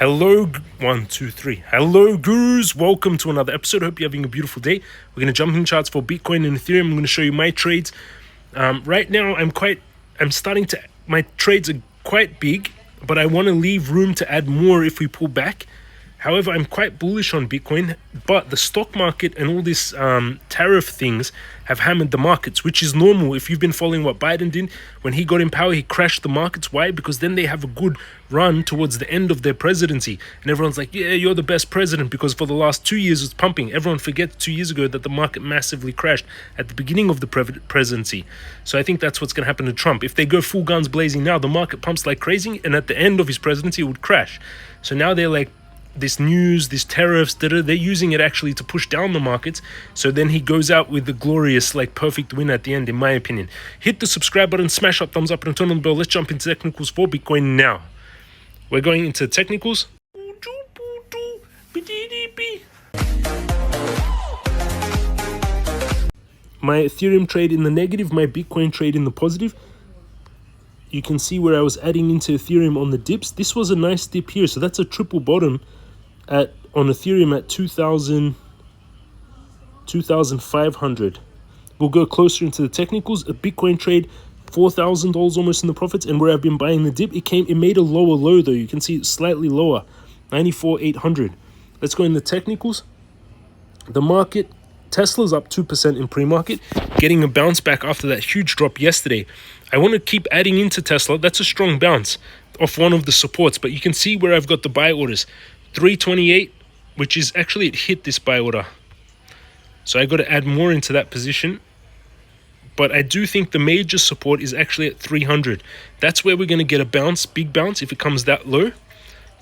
One, two, three. Hello, gurus. Welcome to another episode. Hope you're having a beautiful day. We're going to jump in charts for Bitcoin and Ethereum. I'm going to show you my trades. Right now, my trades are quite big, but I want to leave room to add more if we pull back. However, I'm quite bullish on Bitcoin, but the stock market and all this tariff things have hammered the markets, which is normal. If you've been following what Biden did, when he got in power, he crashed the markets. Why? Because then they have a good run towards the end of their presidency. And everyone's like, yeah, you're the best president, because for the last 2 years it's pumping. Everyone forgets 2 years ago that the market massively crashed at the beginning of the presidency. So I think that's what's going to happen to Trump. If they go full guns blazing now, the market pumps like crazy, and at the end of his presidency it would crash. So now they're like, this news, these tariffs, they're using it actually to push down the markets. So then he goes out with the glorious, perfect win at the end, in my opinion. Hit the subscribe button, smash that thumbs up, and turn on the bell. Let's jump into technicals for Bitcoin now. We're going into technicals. My Ethereum trade in the negative, my Bitcoin trade in the positive. You can see where I was adding into Ethereum on the dips. This was a nice dip here, so that's a triple bottom on Ethereum at 2,500. We'll go closer into the technicals. A Bitcoin trade, $4,000 almost in the profits, and where I've been buying the dip, it made a lower low though. You can see it's slightly lower, 94,800. Let's go in the technicals. The market, Tesla's up 2% in pre-market, getting a bounce back after that huge drop yesterday. I want to keep adding into Tesla. That's a strong bounce off one of the supports, but you can see where I've got the buy orders. 328, which is actually, it hit this buy order. So I got to add more into that position. But I do think the major support is actually at 300. That's where we're going to get a bounce, big bounce, if it comes that low.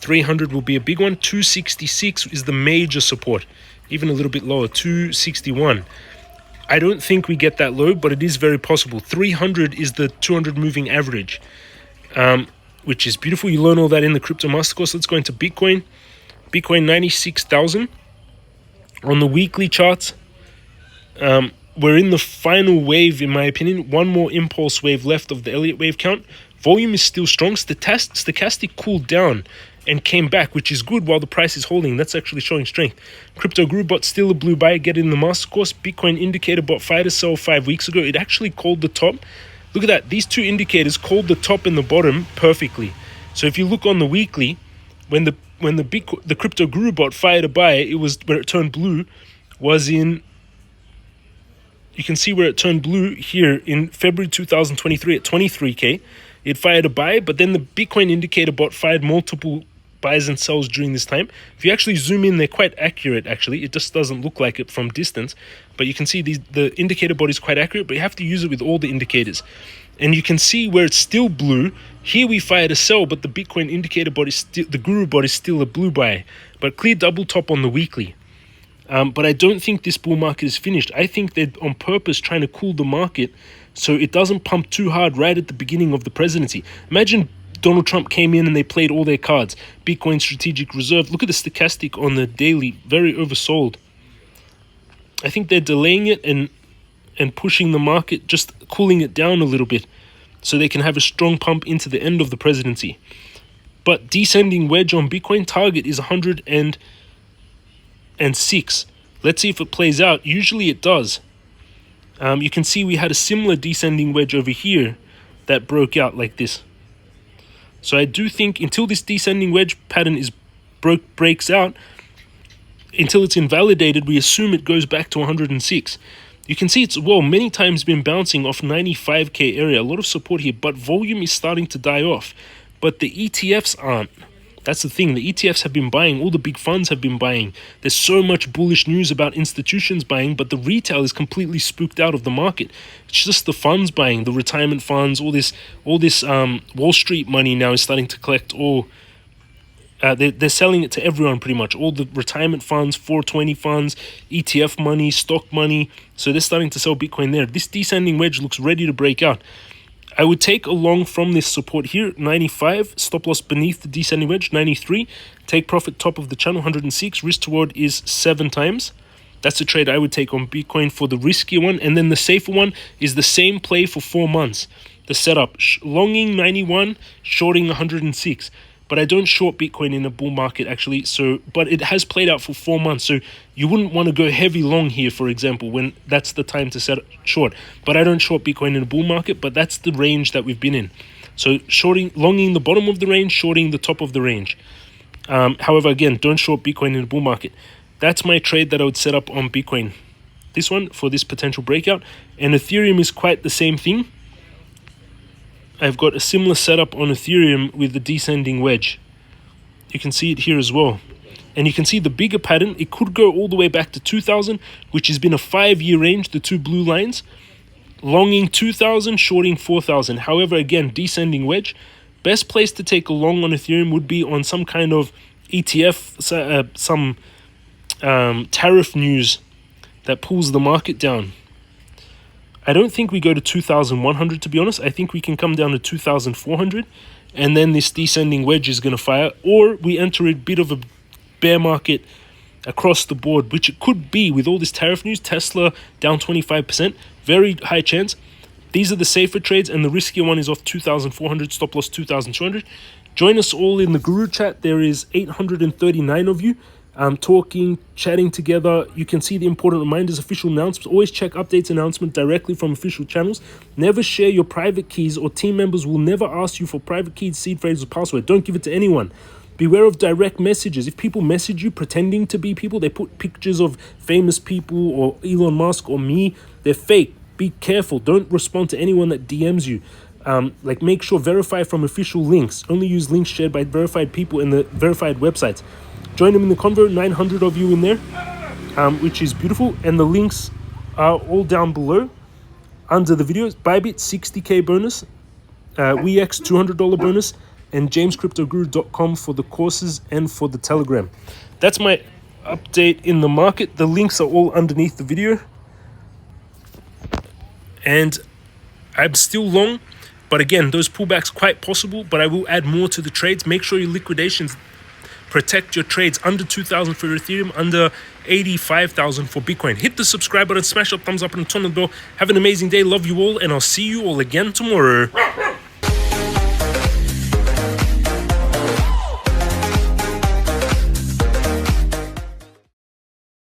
300 will be a big one. 266 is the major support, even a little bit lower, 261. I don't think we get that low, but it is very possible. 300 is the 200 moving average, which is beautiful. You learn all that in the Crypto Mastercourse. Let's go into Bitcoin. Bitcoin 96,000. On the weekly charts, we're in the final wave, in my opinion. One more impulse wave left of the Elliott wave count. Volume is still strong. Stochastic cooled down and came back, which is good while the price is holding. That's actually showing strength. Crypto Guru bot still a blue buy. Get in the master course. Bitcoin indicator bot fire to sell 5 weeks ago. It actually called the top. Look at that. These two indicators called the top and the bottom perfectly. So if you look on the weekly, when the Crypto Guru bot fired a buy, it was where it turned blue was in. You can see where it turned blue here in February 2023 at 23K. It fired a buy, but then the Bitcoin indicator bot fired multiple buys and sells during this time. If you actually zoom in, they're quite accurate, actually. It just doesn't look like it from distance. But you can see the indicator bot is quite accurate, but you have to use it with all the indicators. And you can see where it's still blue. Here we fired a sell, but the Bitcoin indicator bot is still, the Guru bot is still a blue buy. But clear double top on the weekly. But I don't think this bull market is finished. I think they're on purpose trying to cool the market so it doesn't pump too hard right at the beginning of the presidency. Imagine Donald Trump came in and they played all their cards. Bitcoin strategic reserve. Look at the stochastic on the daily. Very oversold. I think they're delaying it and pushing the market, just cooling it down a little bit so they can have a strong pump into the end of the presidency. But descending wedge on Bitcoin target is 106. Let's see if it plays out. Usually it does. You can see we had a similar descending wedge over here that broke out like this. So I do think until this descending wedge pattern breaks out, until it's invalidated, we assume it goes back to 106. You can see it's, many times been bouncing off 95K area. A lot of support here, but volume is starting to die off. But the ETFs aren't. That's the thing. The ETFs have been buying. All the big funds have been buying. There's so much bullish news about institutions buying, but the retail is completely spooked out of the market. It's just the funds buying, the retirement funds, all this Wall Street money now is starting to collect all. They're selling it to everyone pretty much. All the retirement funds, 420 funds, ETF money, stock money. So they're starting to sell Bitcoin there. This descending wedge looks ready to break out. I would take a long from this support here, 95, stop loss beneath the descending wedge, 93, take profit top of the channel, 106, risk to reward is 7 times. That's the trade I would take on Bitcoin for the riskier one. And then the safer one is the same play for 4 months. The setup, longing 91, shorting 106. but I don't short Bitcoin in a bull market actually. So, but it has played out for 4 months. So you wouldn't want to go heavy long here, for example, when that's the time to set short. But I don't short Bitcoin in a bull market, but that's the range that we've been in. So longing the bottom of the range, shorting the top of the range. However, again, don't short Bitcoin in a bull market. That's my trade that I would set up on Bitcoin. This one for this potential breakout. And Ethereum is quite the same thing. I've got a similar setup on Ethereum with the descending wedge. You can see it here as well. And you can see the bigger pattern. It could go all the way back to 2000, which has been a 5-year range, the two blue lines. Longing 2000, shorting 4000. However, again, descending wedge. Best place to take a long on Ethereum would be on some kind of ETF, some tariff news that pulls the market down. I don't think we go to 2,100, to be honest. I think we can come down to 2,400, and then this descending wedge is going to fire, or we enter a bit of a bear market across the board, which it could be with all this tariff news. Tesla down 25%, very high chance. These are the safer trades, and the riskier one is off 2,400, stop loss 2,200. Join us all in the Guru chat. There is 839 of you. Talking, chatting together. You can see the important reminders, official announcements. Always check updates, announcement directly from official channels. Never share your private keys, or team members will never ask you for private keys, seed phrases, or password. Don't give it to anyone. Beware of direct messages. If people message you pretending to be people, they put pictures of famous people or Elon Musk or me, they're fake. Be careful. Don't respond to anyone that DMs you. Make sure verify from official links. Only use links shared by verified people in the verified websites. Join them in the convo, 900 of you in there, which is beautiful. And the links are all down below under the videos. Bybit, 60K bonus, Weex, $200 bonus, and jamescryptoguru.com for the courses and for the Telegram. That's my update in the market. The links are all underneath the video. And I'm still long, but again, those pullbacks quite possible, but I will add more to the trades. Make sure your liquidations protect your trades. Under 2,000 for Ethereum, under 85,000 for Bitcoin. Hit the subscribe button, smash that thumbs up and turn on the bell. Have an amazing day. Love you all, and I'll see you all again tomorrow.